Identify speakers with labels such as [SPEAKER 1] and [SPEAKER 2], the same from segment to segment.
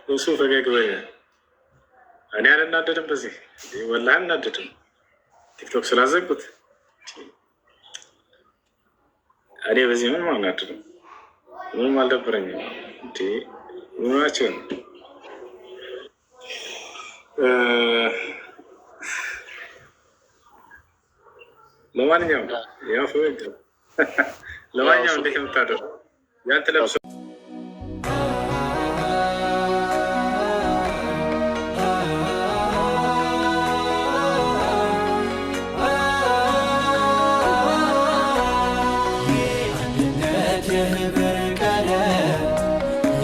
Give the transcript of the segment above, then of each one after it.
[SPEAKER 1] እሱ ፈገግ በይ። እኔ አልናደድም በዚህ ወላሂ አልናደድም። ቲክቶክ ስላዘጉት እኔ በዚህ ምንም አልናደድም፣ ምንም አልደበረኝም። ምናቸው ነው? ለማንኛውም ያው ፈገግ ለማንኛውም እንዴት የምታደርገው ያንተ ለብሶ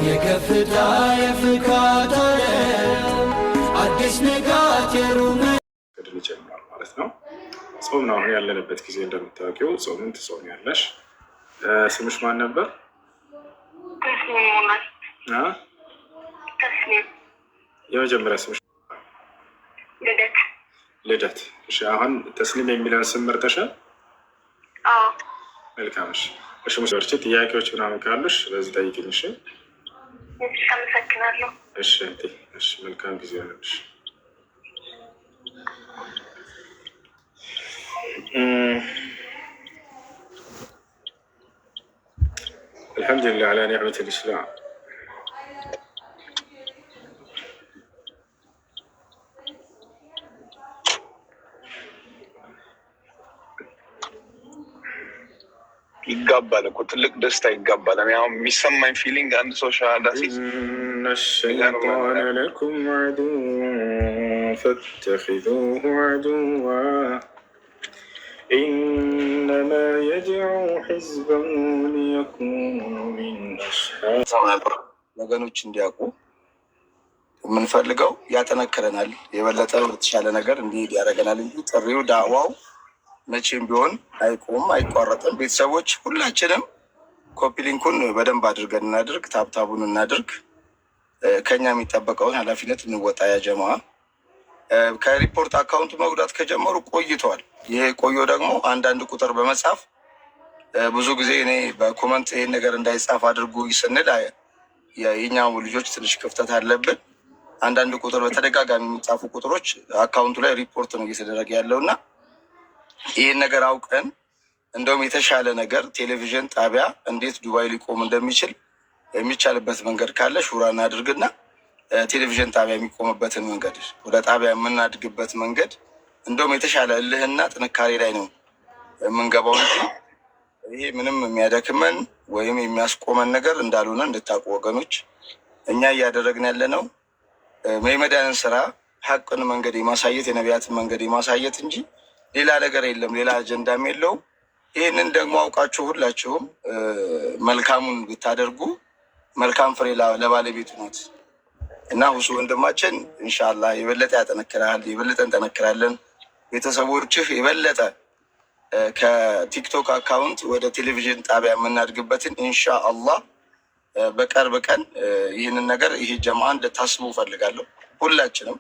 [SPEAKER 1] የከፍታ የፍካት አዲስ ንጋት የሩም ቅድም ይጀምራል ማለት ነው። ጾም ነው አሁን ያለንበት ጊዜ እንደምታውቂው ጾምን ትጾሚያለሽ። ስምሽ ማን ነበር? የመጀመሪያ ስምሽ ልደት። እሺ አሁን ተስሊም የሚለውን ስም መርጠሻል? መልካም። እሺ ሙስበርች ጥያቄዎች ምናምን ካሉሽ በዚህ ጠይቅኝ። እሺ
[SPEAKER 2] አመሰግናለሁ።
[SPEAKER 1] እሺ እሺ፣ መልካም ጊዜ ሆነልሽ። አልሐምዱሊላህ አላ ኒዕመት ልእስላም።
[SPEAKER 3] ይጋባል እኮ ትልቅ ደስታ ይጋባል። እኔ አሁን የሚሰማኝ ፊሊንግ አንድ ሰው ሻሃዳ ሲል
[SPEAKER 1] ሸይጣነ ለኩም ዐዱወን ፈተኺዙሁ ዐዱዋ ኢነማ የድዑ ሒዝበሁ ሊየኩኑ ሚን አስሓብ።
[SPEAKER 4] ወገኖች እንዲያውቁ የምንፈልገው ያጠነክረናል፣ የበለጠ የተሻለ ነገር እንዲሄድ ያደርገናል እንጂ ጥሪው ዳዕዋው መቼም ቢሆን አይቆም አይቋረጥም። ቤተሰቦች ሁላችንም ኮፒሊንኩን በደንብ አድርገን እናድርግ፣ ታብታቡን እናድርግ። ከኛ የሚጠበቀውን ኃላፊነት እንወጣ። ያጀማ ከሪፖርት አካውንት መጉዳት ከጀመሩ ቆይተዋል። ይሄ ቆዮ ደግሞ አንዳንድ ቁጥር በመጻፍ ብዙ ጊዜ እኔ በኮመንት ይሄን ነገር እንዳይጻፍ አድርጉ ስንል የኛው ልጆች ትንሽ ክፍተት አለብን። አንዳንድ ቁጥር በተደጋጋሚ የሚጻፉ ቁጥሮች አካውንቱ ላይ ሪፖርት ነው እየተደረገ ያለውና ይህን ነገር አውቀን እንደውም የተሻለ ነገር ቴሌቪዥን ጣቢያ እንዴት ዱባይ ሊቆም እንደሚችል የሚቻልበት መንገድ ካለ ሹራ እናድርግና ቴሌቪዥን ጣቢያ የሚቆምበትን መንገድ ወደ ጣቢያ የምናድግበት መንገድ እንደውም የተሻለ እልህና ጥንካሬ ላይ ነው የምንገባው እንጂ ይሄ ምንም የሚያደክመን ወይም የሚያስቆመን ነገር እንዳልሆነ እንድታውቁ ወገኖች። እኛ እያደረግን ያለ ነው የመዳንን ስራ ሀቅን መንገድ የማሳየት የነቢያትን መንገድ የማሳየት እንጂ ሌላ ነገር የለም፣ ሌላ አጀንዳም የለውም። ይህንን ደግሞ አውቃችሁ ሁላችሁም መልካሙን ብታደርጉ መልካም ፍሬ ለባለቤቱ ናት እና ሁሱ ወንድማችን ኢንሻአላህ የበለጠ ያጠነክራል፣ የበለጠ እንጠነክራለን። ቤተሰቦችህ የበለጠ ከቲክቶክ አካውንት ወደ ቴሌቪዥን ጣቢያ የምናድግበትን ኢንሻአላህ በቅርብ ቀን ይህንን ነገር ይሄ ጀማ እንድታስቡ እፈልጋለሁ ሁላችንም።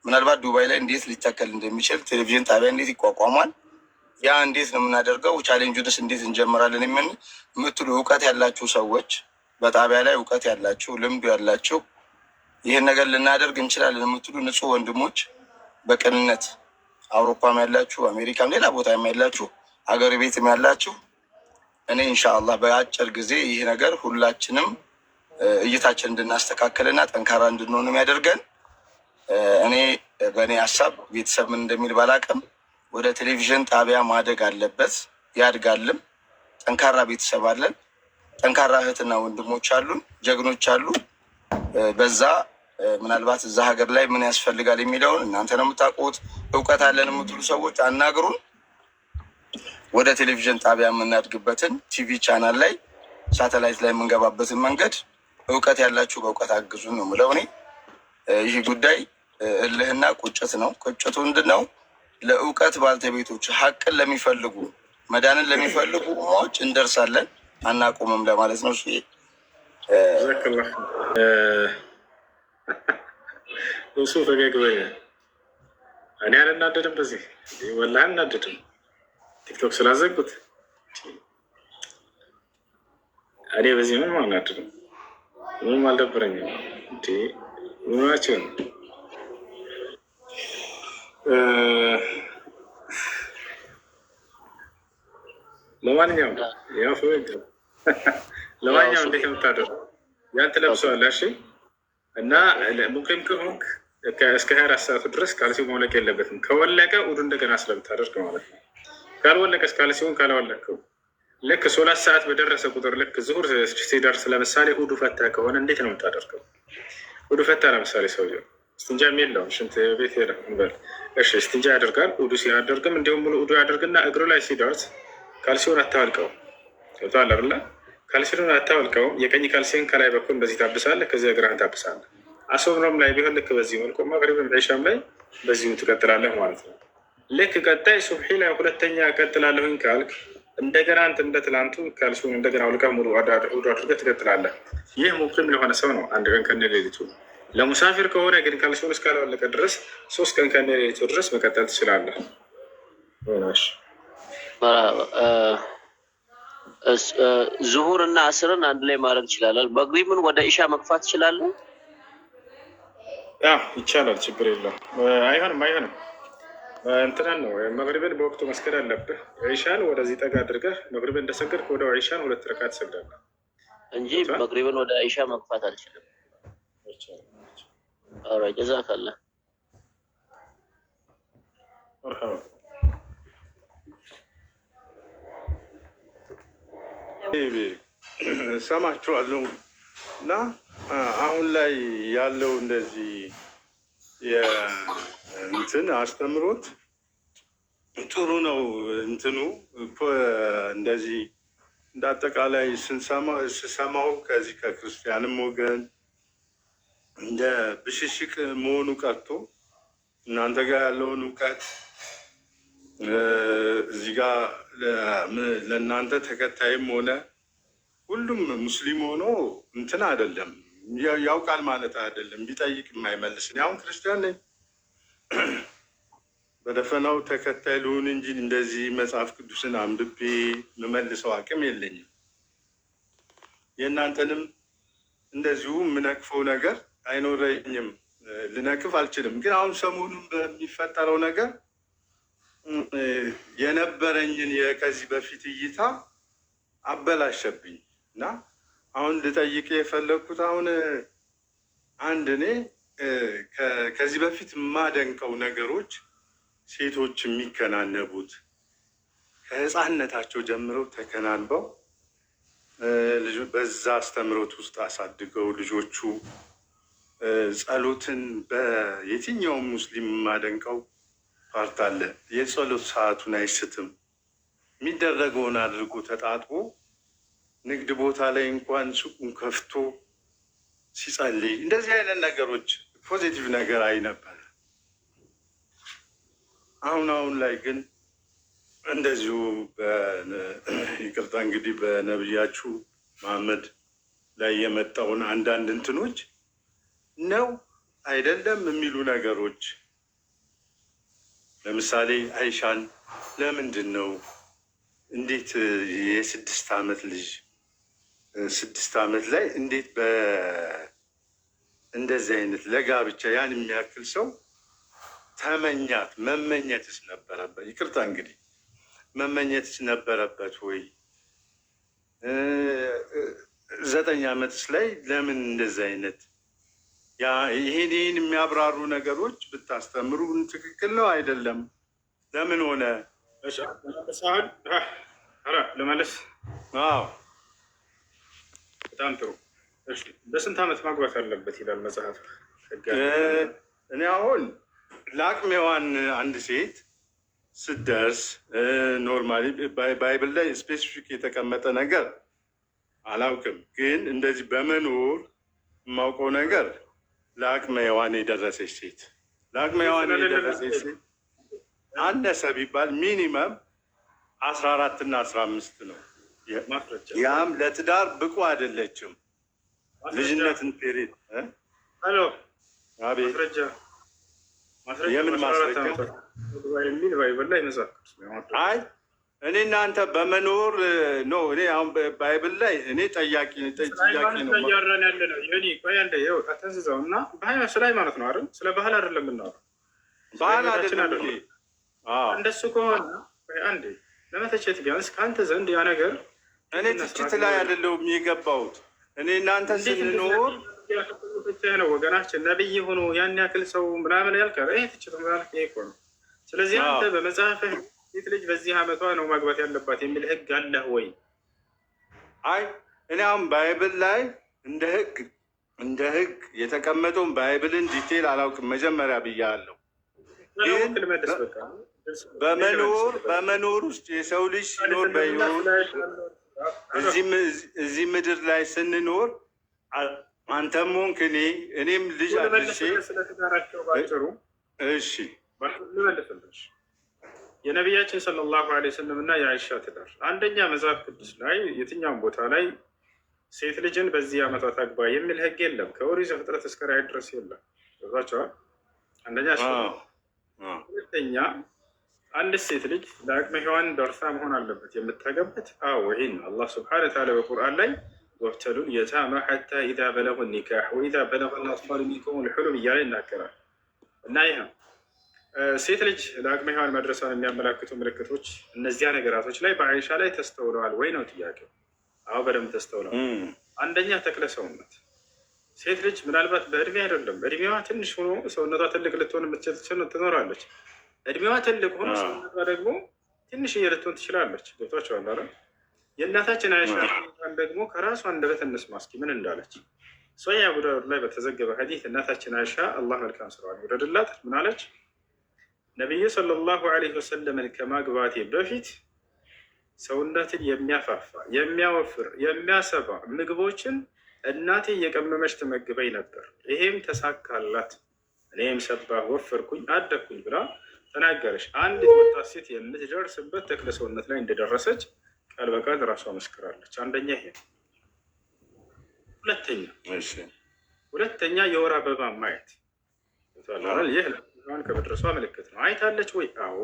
[SPEAKER 4] ምናልባት ዱባይ ላይ እንዴት ሊተከል እንደሚችል ቴሌቪዥን ጣቢያ እንዴት ይቋቋማል፣ ያ እንዴት ነው የምናደርገው፣ ቻሌንጁንስ እንዴት እንጀምራለን የምትሉ እውቀት ያላችሁ ሰዎች በጣቢያ ላይ እውቀት ያላችሁ ልምዱ ያላችሁ ይህን ነገር ልናደርግ እንችላለን የምትሉ ንጹህ ወንድሞች በቅንነት አውሮፓም ያላችሁ አሜሪካም ሌላ ቦታም ያላችሁ ሀገር ቤትም ያላችሁ እኔ ኢንሻአላህ በአጭር ጊዜ ይህ ነገር ሁላችንም እይታችን እንድናስተካከልና ጠንካራ እንድንሆንም ያደርገን። እኔ በእኔ ሀሳብ ቤተሰብ ምን እንደሚል ባላቅም ወደ ቴሌቪዥን ጣቢያ ማደግ አለበት፣ ያድጋልም። ጠንካራ ቤተሰብ አለን፣ ጠንካራ እህትና ወንድሞች አሉን፣ ጀግኖች አሉ። በዛ ምናልባት እዛ ሀገር ላይ ምን ያስፈልጋል የሚለውን እናንተ ነው የምታውቁት። እውቀት አለን የምትሉ ሰዎች አናግሩን። ወደ ቴሌቪዥን ጣቢያ የምናድግበትን ቲቪ ቻናል ላይ ሳተላይት ላይ የምንገባበትን መንገድ እውቀት ያላችሁ በእውቀት አግዙን ነው የምለው እኔ። ይህ ጉዳይ እልህና ቁጭት ነው። ቁጭቱ ምንድን ነው? ለእውቀት ባልተቤቶች ሀቅን ለሚፈልጉ መዳንን ለሚፈልጉ ሞች እንደርሳለን፣ አናቆምም ለማለት ነው።
[SPEAKER 1] እሱ ፈገግ በይ። እኔ አልናደድም በዚህ ወላሂ አልናደድም። ቲክቶክ ስላዘጉት እኔ በዚህ ምንም አልናደድም፣ ምንም አልደበረኝም። ምናችን ለማንኛውም ያው ፈወድ ለማንኛውም እንዴት የምታደርገው ያን ትለብሰዋለህ። እሺ እና ሙቂም ከሆንክ እስከ 24 ሰዓቱ ድረስ ካልሲው መውለቅ የለበትም። ከወለቀ ውዱ እንደገና ስለምታደርግ ማለት ነው። ካልወለቀስ ካልሲውን ካላወለቅከው ልክ 3 ሰዓት በደረሰ ቁጥር ልክ ዙሁር ሲደርስ ለምሳሌ ውዱ ፈታ ከሆነ እንዴት ነው የምታደርገው? ውዱ ፈታ ለምሳሌ ሰውየው እስትንጃም የለውም ሽንት ቤት ሄደ እንበል። እሺ እስትንጃ ያደርጋል። ውዱ ሲያደርግም እንዲሁም ሙሉ ውዱ ያደርግና እግሩ ላይ ሲደርስ ካልሲውን አታወልቀው። ገብቶሃል አይደለ? ካልሲውን አታወልቀው። የቀኝ ካልሲን ከላይ በኩል እንደዚህ ታብሳለህ፣ ከዚህ እግርህን ታብሳለህ። አሶብሮም ላይ ቢሆን ልክ በዚህ መልኩ፣ መግሪብም ዒሻም ላይ በዚሁ ትቀጥላለህ ማለት ነው። ልክ ቀጣይ ሱብሒ ላይ ሁለተኛ ቀጥላለሁኝ ካልክ እንደገና አንተ እንደ ትላንቱ ካልሲውን እንደገና አውልቀህ ሙሉ ውዱ አድርገህ ትቀጥላለህ። ይህ ሙቂም ለሆነ ሰው ነው፣ አንድ ቀን ከነ ሌሊቱ። ለሙሳፊር ከሆነ ግን ካልሲውን እስካላወለቀ ድረስ 3 ቀን ከነ ሌሊቱ ድረስ መቀጠል ትችላለህ።
[SPEAKER 2] ዙሁር እና አስርን አንድ ላይ ማድረግ ይችላል። መግሪብን ወደ ኢሻ መግፋት ይችላል።
[SPEAKER 1] ይቻላል፣ ችግር የለም። አይሆንም እንትናን ነው መግሪብን በወቅቱ መስገድ አለብህ። ዒሻን ወደዚህ ጠጋ አድርገህ መግሪብን እንደሰገድክ ወደ ዒሻን 2 ረካት ትሰግዳለህ
[SPEAKER 2] እንጂ መግሪብን ወደ ኢሻ መግፋት አልችልም። ኧረ ጀዛከላህ
[SPEAKER 5] ሰማችኋለሁ። እና አሁን ላይ ያለው እንደዚህ እንትን አስተምሮት ጥሩ ነው። እንትኑ እንደዚህ እንደ አጠቃላይ ስሰማው ከዚህ ከክርስቲያንም ወገን እንደ ብሽሽቅ መሆኑ ቀርቶ እናንተ ጋር ያለውን እውቀት እዚህ ጋር ለእናንተ ተከታይም ሆነ ሁሉም ሙስሊም ሆኖ እንትን አይደለም ያውቃል ማለት አይደለም። ቢጠይቅ የማይመልስ አሁን ክርስቲያን ነኝ በደፈናው ተከታይ ልሁን እንጂ እንደዚህ መጽሐፍ ቅዱስን አንብቤ የምመልሰው አቅም የለኝም። የእናንተንም እንደዚሁ የምነቅፈው ነገር አይኖረኝም፣ ልነቅፍ አልችልም። ግን አሁን ሰሞኑን በሚፈጠረው ነገር የነበረኝን ከዚህ በፊት እይታ አበላሸብኝ እና አሁን ልጠይቅ የፈለግኩት አሁን አንድ እኔ ከዚህ በፊት የማደንቀው ነገሮች ሴቶች የሚከናነቡት ከህፃንነታቸው ጀምረው ተከናንበው በዛ አስተምሮት ውስጥ አሳድገው ልጆቹ ጸሎትን በየትኛውም ሙስሊም የማደንቀው ፓርት አለ። የጸሎት ሰዓቱን አይስትም። የሚደረገውን አድርጎ ተጣጥቦ ንግድ ቦታ ላይ እንኳን ሱቁን ከፍቶ ሲጸልይ እንደዚህ አይነት ነገሮች ፖዚቲቭ ነገር አይ ነበር። አሁን ላይ ግን እንደዚሁ ይቅርታ እንግዲህ በነብያችሁ መሐመድ ላይ የመጣውን አንዳንድ እንትኖች ነው አይደለም የሚሉ ነገሮች ለምሳሌ አይሻን ለምንድን ነው እንዴት የ6 ዓመት ልጅ 6 ዓመት ላይ እንዴት እንደዚህ አይነት ለጋብቻ ያን የሚያክል ሰው ተመኛት? መመኘትስ ነበረበት? ይቅርታ እንግዲህ መመኘትስ ነበረበት ወይ? 9 ዓመትስ ላይ ለምን እንደዚህ አይነት ይሄን የሚያብራሩ ነገሮች ብታስተምሩ ትክክል ነው አይደለም? ለምን ሆነ?
[SPEAKER 1] ለመለስ በጣም ጥሩ። በስንት ዓመት ማግባት አለበት ይላል መጽሐፍ?
[SPEAKER 5] እኔ አሁን ለአቅመ ሔዋን አንድ ሴት ስትደርስ ኖርማሊ ባይብል ላይ ስፔሲፊክ የተቀመጠ ነገር አላውቅም፣ ግን እንደዚህ በመኖር የማውቀው ነገር ለአቅመ ሔዋን የደረሰች ሴት ለአቅመ ሔዋን የደረሰች ሴት አነሰ ቢባል ሚኒመም 14 እና 15 ነው። ያም ለትዳር ብቁ አይደለችም። ልጅነትን ፔሪድ የምን ማስረጃ?
[SPEAKER 1] የሚል ባይብል ላይ መጽሐፍ
[SPEAKER 5] አይ እኔ እናንተ በመኖር ነው። እኔ አሁን ባይብል ላይ እኔ ጠያቂ ነው
[SPEAKER 1] እያወራን ያለ ነው። ዮኒ ቆይ አንዴ ይኸው አተንዝዛው እና ስለ ሃይማኖት ነው አይደል? ስለ ባህል አይደለም የምናወራው።
[SPEAKER 5] ባህል አይደለም።
[SPEAKER 1] እንደሱ ከሆነ አንዴ ለመተቸት ቢያንስ ከአንተ ዘንድ ያ ነገር
[SPEAKER 5] እኔ ትችት ላይ አይደለሁም የገባሁት። እኔ እናንተ ስንኖር
[SPEAKER 1] ነው ወገናችን ነብይ ሆኖ ያን ያክል ሰው ምናምን ያልቀረ ይሄ ትችት ማለት ይሄ እኮ ነው። ስለዚህ አንተ በመጽሐፍህ ሴት ልጅ በዚህ ዓመቷ ነው ማግባት ያለባት የሚል ህግ አለህ ወይ?
[SPEAKER 5] አይ እኔ አሁን ባይብል ላይ እንደ ህግ የተቀመጠውን ባይብልን ዲቴል አላውቅም። መጀመሪያ ብያለሁ። ግን በመኖር ውስጥ የሰው ልጅ ሲኖር በህይወት እዚህ ምድር ላይ ስንኖር አንተም ሆንክ እኔም ልጅ አድርሼ እሺ
[SPEAKER 1] የነቢያችን ሰለላሁ ዐለይሂ ወሰለም እና የአይሻ ትዳር አንደኛ መጽሐፍ ቅዱስ ላይ የትኛውም ቦታ ላይ ሴት ልጅን በዚህ ዓመቷ ታግባ የሚል ህግ የለም። ከኦሪት ዘፍጥረት እስከ ራዕይ ድረስ የለም። ገባችኋል? አንደኛ። ሁለተኛ አንድ ሴት ልጅ ለአቅመ ሔዋን ደርሳ መሆን አለበት የምታገበት። ይህን አላህ ስብሐነ ወተዓላ በቁርአን ላይ ወብተሉል የታማ ሐታ ኢዛ በለጉ ኒካህ ወኢዛ በለገ አልአጥፋሉ ሚንኩም ልሑሉም እያለ ይናገራል። እና ይህ ሴት ልጅ ለአቅመ ሔዋን መድረሷን የሚያመላክቱ ምልክቶች እነዚያ ነገራቶች ላይ በአይሻ ላይ ተስተውለዋል ወይ ነው ጥያቄው። በደንብ ተስተውለዋል። አንደኛ ተክለ ሰውነት። ሴት ልጅ ምናልባት በእድሜ አይደለም እድሜዋ ትንሽ ሆኖ ሰውነቷ ትልቅ ልትሆን የምትችል ትኖራለች። እድሜዋ ትልቅ ሆኖ ሰውነቷ ደግሞ ትንሽዬ ልትሆን ትችላለች። ገብቷቸዋል አይደል? የእናታችን አይሻ ደግሞ ከራሷ አንደበት እንስማ እስኪ ምን እንዳለች። ሶሒህ አቡ ዳውድ ላይ በተዘገበ ሐዲስ እናታችን አይሻ አላህ መልካም ስራዋን ይውደድላት ምን አለች? ነቢዩ ሰለላሁ ዐለይሂ ወሰለምን ከማግባቴ በፊት ሰውነትን የሚያፋፋ የሚያወፍር የሚያሰባ ምግቦችን እናቴ እየቀመመች ትመግበኝ ነበር። ይሄም ተሳካላት፣ እኔም ሰባህ ወፈርኩኝ አደግኩኝ ብላ ተናገረች። አንዲት ወጣት ሴት የምትደርስበት ተክለ ሰውነት ላይ እንደደረሰች ቃል በቃል ራሷ መስክራለች። አንደኛ ይሄ። ሁለተኛ የወር አበባ ማየት ይህ ከመድረሷ ምልክት ነው። አይታለች ወይ? አዎ።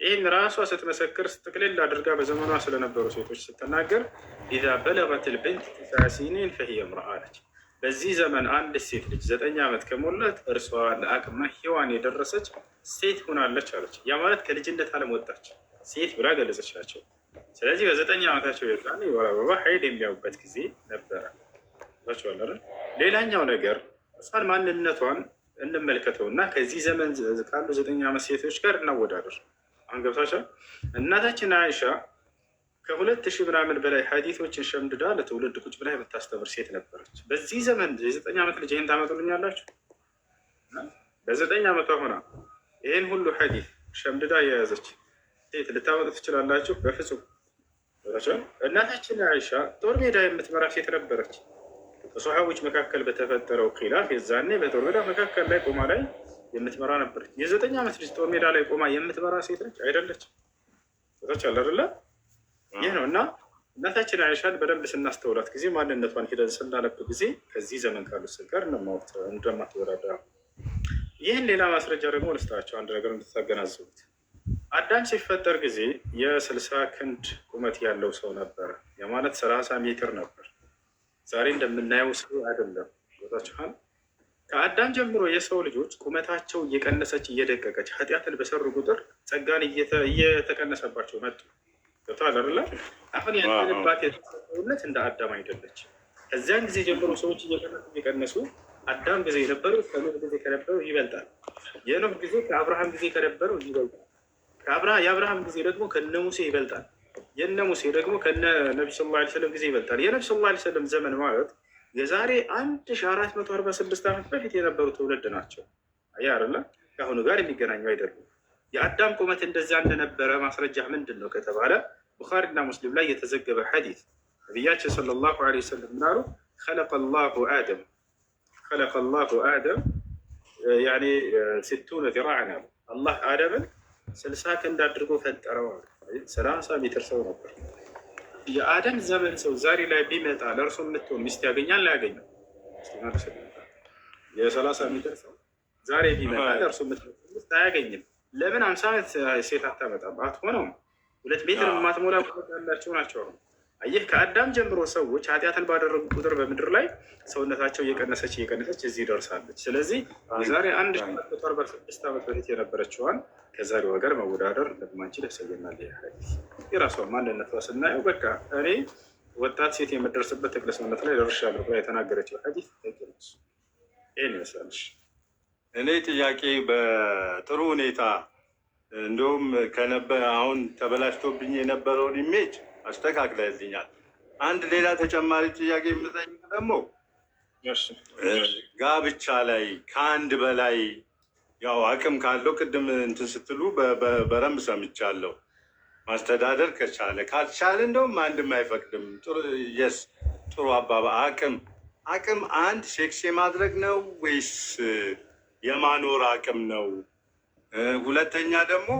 [SPEAKER 1] ይህን ራሷ ስትመሰክር ጥቅልል አድርጋ በዘመኗ ስለነበሩ ሴቶች ስትናገር ኢዛ በለገት ልብንት 9 ሲኒን ፈሂየ እምረአ አለች። በዚህ ዘመን አንድ ሴት ልጅ 9 ዓመት ከሞላት እርሷ ለአቅመ ሔዋን የደረሰች ሴት ሆናለች አለች። ያ ማለት ከልጅነት ዓለም ወጣች ሴት ብላ ገለጸቻቸው። ስለዚህ በ9 ዓመታቸው የወጣን የወር አበባ ሀይድ የሚያዩበት ጊዜ ነበረ። ሌላኛው ነገር እሷን ማንነቷን እንመልከተው እና ከዚህ ዘመን ካሉ 9 ዓመት ሴቶች ጋር እናወዳደር። አሁን ገብታችኋል? እናታችን አይሻ ከ2000 ምናምን በላይ ሀዲቶችን ሸምድዳ ለትውልድ ቁጭ ብላ የምታስተምር ሴት ነበረች። በዚህ ዘመን የ9 ዓመት ልጅ ይህን ታመጡልኛላችሁ? በ9 ዓመቷ ሆና ይህን ሁሉ ሀዲት ሸምድዳ የያዘች ሴት ልታመጡ ትችላላችሁ? በፍጹም። እናታችን አይሻ ጦር ሜዳ የምትመራ ሴት ነበረች። በሰሃቦች መካከል በተፈጠረው ኺላፍ የዛኔ በጦር ሜዳ መካከል ላይ ቆማ ላይ የምትመራ ነበረች። የ9 ዓመት ልጅ ጦር ሜዳ ላይ ቆማ የምትመራ ሴት ነች አይደለች? ቦታች አለ አይደለ? ይህ ነው እና እናታችን አይሻን በደንብ ስናስተውላት ጊዜ ማንነቷን ሂደን ስናነብ ጊዜ ከዚህ ዘመን ካሉት ሴት ጋር እንደማትወዳደር። ይህን ሌላ ማስረጃ ደግሞ ልስጣቸው አንድ ነገር እንድታገናዝቡት። አዳም ሲፈጠር ጊዜ የ60 ክንድ ቁመት ያለው ሰው ነበረ። የማለት 30 ሜትር ነበር። ዛሬ እንደምናየው ሰው አይደለም። ቦታችኋል? ከአዳም ጀምሮ የሰው ልጆች ቁመታቸው እየቀነሰች እየደቀቀች ኃጢአትን በሰሩ ቁጥር ጸጋን እየተቀነሰባቸው መጡ። ገብቶሃል አይደለ? አሁን ያለባት የተሰውነት እንደ አዳም አይደለች። ከዚያን ጊዜ ጀምሮ ሰዎች እየቀነሱ አዳም ጊዜ የነበሩት ከኖህ ጊዜ ከነበረው ይበልጣል። የኖህ ጊዜ ከአብርሃም ጊዜ ከነበረው ይበልጣል። የአብርሃም ጊዜ ደግሞ ከነ ሙሴ ይበልጣል። የነ ሙሴ ደግሞ ከነ ነቢ ሰለላሁ ዐለይሂ ወሰለም ጊዜ ይበልጣል። የነቢ ሰለላሁ ዐለይሂ ወሰለም ዘመን ማለት የዛሬ 1446 ዓመት በፊት የነበሩ ትውልድ ናቸው። አያ አይደለ? ከአሁኑ ጋር የሚገናኙ አይደሉም። የአዳም ቁመት እንደዚያ እንደነበረ ማስረጃ ምንድን ነው ከተባለ ቡኻሪና ሙስሊም ላይ የተዘገበ ሐዲስ ነቢያችን ሰለላሁ ዐለይሂ ወሰለም ምናሉ? خلق الله آدم يعني 60 ذراعا አላህ አደምን 60 ክንድ አድርጎ ፈጠረው። 30 ሜትር ሰው ነበር። የአደም ዘመን ሰው ዛሬ ላይ ቢመጣ ለእርሱ የምትሆን ሚስት ያገኛል አያገኝም? የ30 ሜትር ሰው ዛሬ ቢመጣ ለእርሱ የምትሆን ሚስት አያገኝም። ለምን 50 ዓመት ሴት አታመጣም? አትሆነውም። 2 ሜትር የማትሞላ ያላቸው ናቸው። አየህ ከአዳም ጀምሮ ሰዎች ኃጢአትን ባደረጉ ቁጥር በምድር ላይ ሰውነታቸው እየቀነሰች እዚህ ደርሳለች። ስለዚህ የዛሬ 1446 ዓመት በፊት የነበረችዋን ከዛሬዋ ጋር መወዳደር እንደማንችል ያሳየናል። የራሷን ማንነቷ ስናየው በቃ እኔ ወጣት ሴት የምደርስበት ተክለ ሰውነት ላይ ደርሻለሁ ብላ የተናገረችው ሐዲስ ይህን ይመስላል።
[SPEAKER 5] እኔ ጥያቄ በጥሩ ሁኔታ እንደውም አሁን ተበላሽቶብኝ የነበረውን ኢሜጅ አስተካክለልኛል። አንድ ሌላ ተጨማሪ ጥያቄ የምጠይቅ ደግሞ ጋብቻ ላይ ከአንድ በላይ ያው አቅም ካለው ቅድም እንትን ስትሉ በረምብ ሰምቻለሁ። ማስተዳደር ከቻለ ካልቻለ እንደውም አንድም አይፈቅድም። ጥሩ አባባ አቅም አንድ ሴክስ የማድረግ ነው ወይስ የማኖር አቅም ነው? ሁለተኛ ደግሞ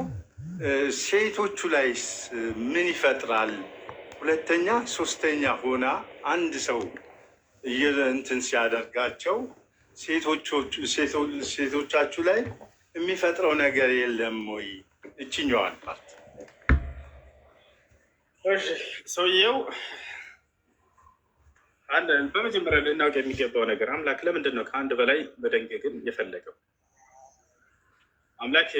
[SPEAKER 5] ሴቶቹ ላይስ ምን ይፈጥራል? ሁለተኛ ሶስተኛ ሆና አንድ ሰው እንትን ሲያደርጋቸው ሴቶቻችሁ ላይ የሚፈጥረው ነገር የለም ወይ? እችኛዋን ፓርት
[SPEAKER 1] ሰውየው በመጀመሪያ ልናውቅ የሚገባው ነገር አምላክ ለምንድን ነው ከአንድ በላይ መደንገግን የፈለገው? አምላክ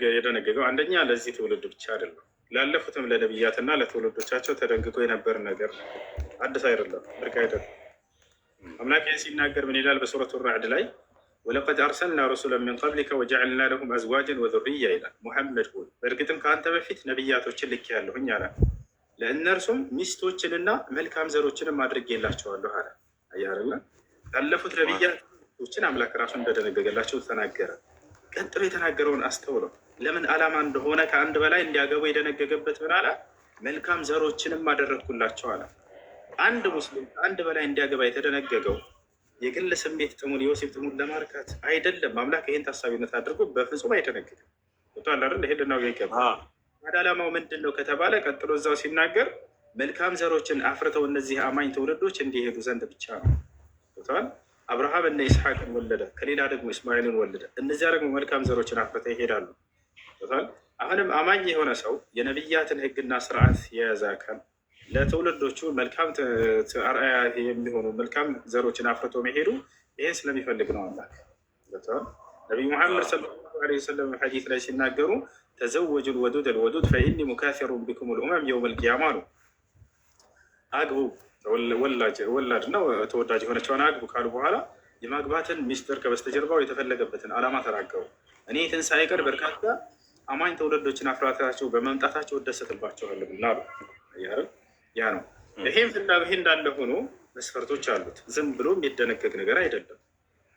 [SPEAKER 1] የደነገገው አንደኛ ለዚህ ትውልድ ብቻ አይደለም፣ ላለፉትም ለነቢያትና ለትውልዶቻቸው ተደንግጎ የነበር ነገር አዲስ አይደለም፣ ብርቅ አይደለም። አምላክ ሲናገር ምን ይላል? በሱረቱ ራዕድ ላይ ወለቀድ አርሰልና ረሱለን ሚን ቀብሊከ ወጀዐልና ለሁም አዝዋጀን ወዙርያ ይላል። ሙሐመድ ሆይ በእርግጥም ከአንተ በፊት ነቢያቶችን ልኬያለሁኝ አለ፣ ለእነርሱም ሚስቶችንና መልካም ዘሮችንም አድርጌላቸዋለሁ አለ። አያርላ ያለፉት ነቢያቶችን አምላክ ራሱ እንደደነገገላቸው ተናገረ። ቀጥሎ የተናገረውን አስተውለው ለምን ዓላማ እንደሆነ ከአንድ በላይ እንዲያገቡ የደነገገበት ምን አለ? መልካም ዘሮችንም አደረግኩላቸው አለ። አንድ ሙስሊም ከአንድ በላይ እንዲያገባ የተደነገገው የግል ስሜት ጥሙን የወሲብ ጥሙን ለማርካት አይደለም። አምላክ ይህን ታሳቢነት አድርጎ በፍጹም አይደነግግም። ቶታል አይደል? ይሄ ልናውቅ ይገባል። ወደ ዓላማው ምንድን ነው ከተባለ ቀጥሎ እዛው ሲናገር መልካም ዘሮችን አፍርተው እነዚህ አማኝ ትውልዶች እንዲሄዱ ዘንድ ብቻ ነው። ቶታል አብርሃም እነ ይስሐቅን ወለደ፣ ከሌላ ደግሞ እስማኤልን ወለደ። እነዚያ ደግሞ መልካም ዘሮችን አፍርተው ይሄዳሉ። ቶታል አሁንም አማኝ የሆነ ሰው የነቢያትን ሕግና ስርዓት የያዘ አካል ለትውልዶቹ መልካም አርአያ የሚሆኑ መልካም ዘሮችን አፍርቶ መሄዱ ይህን ስለሚፈልግ ነው አምላክ። ነቢዩ ሙሐመድ ሰለላሁ ዐለይሂ ወሰለም ሐዲስ ላይ ሲናገሩ ተዘወጁ ልወዱድ ልወዱድ ፈኢኒ ሙካሲሩን ቢኩም ልኡመም የውም ልቅያማ ነው። አግቡ ወላድ ነው ተወዳጅ የሆነችውን አግቡ ካሉ በኋላ የማግባትን ሚስጥር ከበስተጀርባው የተፈለገበትን ዓላማ ተናገሩ። እኔ የትንሣኤ ቀን በርካታ አማኝ ትውልዶችን አፍራታቸው በመምጣታቸው እደሰትባቸዋለሁ ብላሉ። ያ ነው። ይሄም ፍላጎት እንዳለ ሆኖ መስፈርቶች አሉት። ዝም ብሎ የሚደነገግ ነገር አይደለም።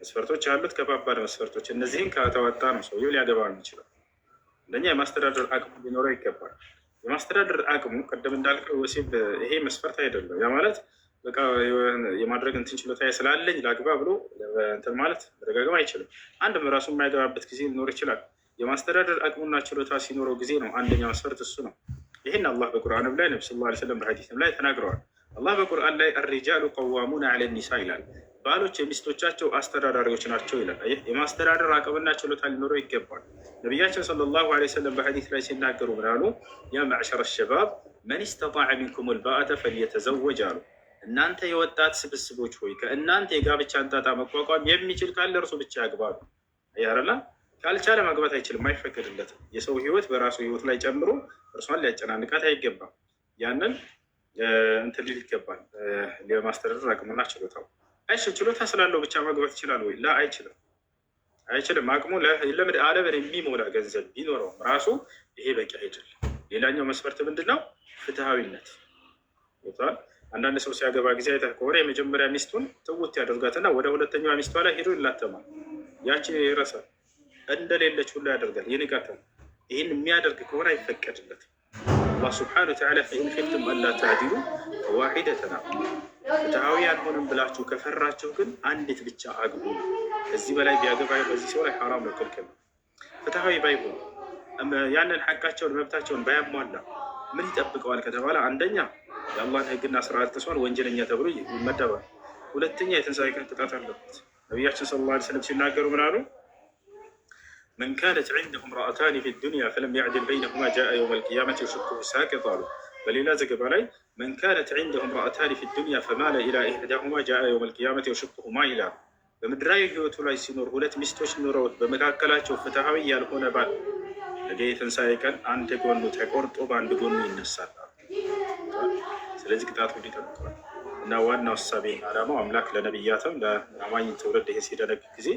[SPEAKER 1] መስፈርቶች አሉት፣ ከባባድ መስፈርቶች። እነዚህን ከተወጣ ነው ሰውየው ሊያገባ የሚችለው። እንደኛ የማስተዳደር አቅሙ ሊኖረው ይገባል። የማስተዳደር አቅሙ ቅድም እንዳልከው ወሲብ ይሄ መስፈርት አይደለም። ያ ማለት በቃ የማድረግ እንትን ችሎታ ስላለኝ ላግባ ብሎ እንትን ማለት መደጋገም አይችልም። አንድም ራሱ የማይገባበት ጊዜ ሊኖር ይችላል። የማስተዳደር አቅሙና ችሎታ ሲኖረው ጊዜ ነው አንደኛ መስፈርት እሱ ነው። ይህን አላህ በቁርአንም ላይ ነቢ ሰለላሁ ዐለይሂ ወሰለም በሐዲስም ላይ ተናግረዋል። አላህ በቁርአን ላይ አርጃሉ ቀዋሙና ዐለ ኒሳ ይላል። ባሎች የሚስቶቻቸው አስተዳዳሪዎች ናቸው ይላል። የማስተዳደር አቅምና ችሎታ ሊኖረው ይገባል። ነቢያችን ሰለላሁ ዐለይሂ ወሰለም በሐዲስ ላይ ሲናገሩ ምን አሉ? ያ መዕሸረ ሸባብ መን ስተጣዐ ሚንኩም ልባአተ ፈልየተዘወጅ አሉ። እናንተ የወጣት ስብስቦች ሆይ ከእናንተ የጋብቻን ጣጣ መቋቋም የሚችል ካለ እርሱ ብቻ ያግባሉ። ያረላ ካልቻለ ማግባት አይችልም፣ አይፈቀድለትም። የሰው ህይወት በራሱ ህይወት ላይ ጨምሮ እርሷን ሊያጨናንቃት አይገባም። ያንን እንትን ሊል ይገባል። ለማስተዳደር አቅሙና ችሎታው ችሎታ ስላለው ብቻ ማግባት ይችላል ወይ? ላ አይችልም፣ አይችልም። አቅሙ ዓለምን የሚሞላ ገንዘብ ቢኖረውም ራሱ ይሄ በቂ አይደለም። ሌላኛው መስፈርት ምንድን ነው? ፍትሃዊነት። አንዳንድ ሰው ሲያገባ ጊዜ አይተህ ከሆነ የመጀመሪያ ሚስቱን ትውት ያደርጋትና ወደ ሁለተኛዋ ሚስቷ ላይ ሄዶ ይላተማል። ያችን ይረሳል፣ እንደሌለች ሁሉ ያደርጋል፣ ይንቃታል። ይህን የሚያደርግ ከሆነ አይፈቀድለትም። አላህ ስብሐነሁ ወተዓላ ፈኢን ኺፍቱም አላ ተዕዲሉ ፈዋሒደተን፣ ፍትሃዊ አልሆንም ብላችሁ ከፈራችሁ ግን አንዲት ብቻ አግቡ። ከዚህ በላይ ቢያገባ በዚህ ሰው ላይ ሐራም ነው፣ ክልክል ነው። ፍትሃዊ ባይሆን ያንን ሐቃቸውን መብታቸውን ባያሟላ ምን ይጠብቀዋል ከተባለ አንደኛ የአላህን ሕግና ስርዓት ጥሷል፣ ወንጀለኛ ተብሎ ይመደባል። ሁለተኛ የትንሣኤ ቀን ቅጣት አለበት። ነቢያችን ሰለላሁ ዐለይሂ ወሰለም ሲናገሩ ምን አሉ? من كانت عنده امرأتان في الدنيا فلم يعدل بينهما جاء يوم القيامة يشقه ساقط አሉ። በሌላ ዘገባ ላይ من كانت عنده امرأتان في الدنيا فمال إلى إحداهما جاء يوم القيامة يشقهما ይላሉ። በምድራዊ ህይወቱ ላይ ሲኖር ሁለት ሚስቶች ኖረውት በመካከላቸው ፍትሃዊ ያልሆነ ባል ነገ የትንሣኤ ቀን አንድ ጎኑ ተቆርጦ በአንድ ጎኑ ይነሳል። ስለዚህ ቅጣቱ ይጠብቀዋል። እና ዋናው ሀሳቤና ዓላማው አምላክ ለነቢያትም ለአማኝ ትውልድ ይሄ ሲደነግግ ጊዜ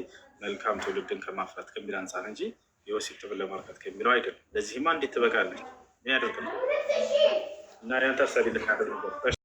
[SPEAKER 1] መልካም ትውልድን ከማፍራት ከሚል አንጻር እንጂ የወሲብ ጥብን ለማርቀት ከሚለው አይደለም። ለዚህማ እንዴት ትበቃለች? ምን ያደርግ ነው እና ያንተ ሀሳቤ ልናደርግ